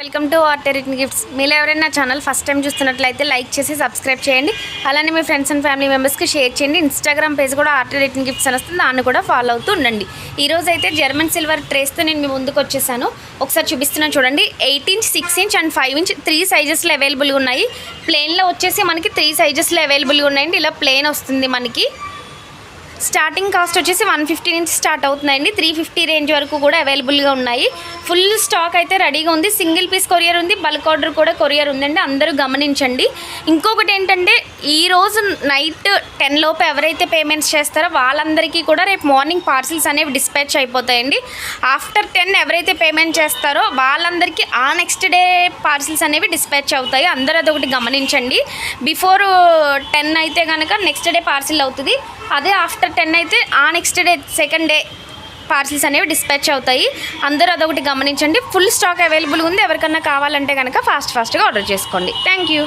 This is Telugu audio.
Welcome to art return gifts. మీరు ఎవరైనా ఛానల్ ఫస్ట్ టైం చూస్తున్నట్లయితే లైక్ చేసి సబ్స్క్రైబ్ చేయండి. అలానే మీ ఫ్రెండ్స్ అండ్ ఫ్యామిలీ మెంబర్స్కి షేర్ చేయండి. ఇన్స్టాగ్రామ్ పేజ్ కూడా ఆర్ట్ రిటర్న్ గిఫ్ట్స్ అని వస్తుంది, దాన్ని కూడా ఫాలో అవుతూ ఉండండి. ఈరోజు అయితే జర్మన్ సిల్వర్ ట్రేస్తో నేను మీ ముందుకు వచ్చేసాను. ఒకసారి చూపిస్తున్నాను చూడండి. 8 ఇంచ్, 6 ఇంచ్ అండ్ 5 ఇంచ్ 3 సైజెస్లో అవైలబుల్గా ఉన్నాయి. ప్లెయిన్లో వచ్చేసి మనకి 3 సైజెస్లో అవైలబుల్గా ఉన్నాయండి. ఇలా ప్లెయిన్ వస్తుంది మనకి. స్టార్టింగ్ కాస్ట్ వచ్చేసి 150 నుంచి స్టార్ట్ అవుతున్నాయండి. 350 రేంజ్ వరకు కూడా అవైలబుల్గా ఉన్నాయి. ఫుల్ స్టాక్ అయితే రెడీగా ఉంది. సింగిల్ పీస్ కొరియర్ ఉంది, బల్క్ ఆర్డర్ కూడా కొరియర్ ఉందండి. అందరూ గమనించండి. ఇంకొకటి ఏంటంటే ఈరోజు నైట్ 10 లోపు ఎవరైతే పేమెంట్స్ చేస్తారో వాళ్ళందరికీ కూడా రేపు మార్నింగ్ పార్సిల్స్ అనేవి డిస్పాచ్ అయిపోతాయండి. ఆఫ్టర్ 10 ఎవరైతే పేమెంట్ చేస్తారో వాళ్ళందరికీ ఆ నెక్స్ట్ డే పార్సిల్స్ అనేవి డిస్పాచ్ అవుతాయి. అందరూ అదొకటి గమనించండి. బిఫోర్ 10 అయితే కనుక నెక్స్ట్ డే పార్సిల్ అవుతుంది. అదే ఆఫ్టర్ 10 అయితే ఆ next day second day parcels అనేవి డిస్పాచ్ అవుతాయి. అందరూ అదొకటి గమనించండి. ఫుల్ స్టాక్ అవైలబుల్ ఉంది. ఎవరికన్నా కావాలంటే కనుక ఫాస్ట్గా ఆర్డర్ చేసుకోండి. Thank you.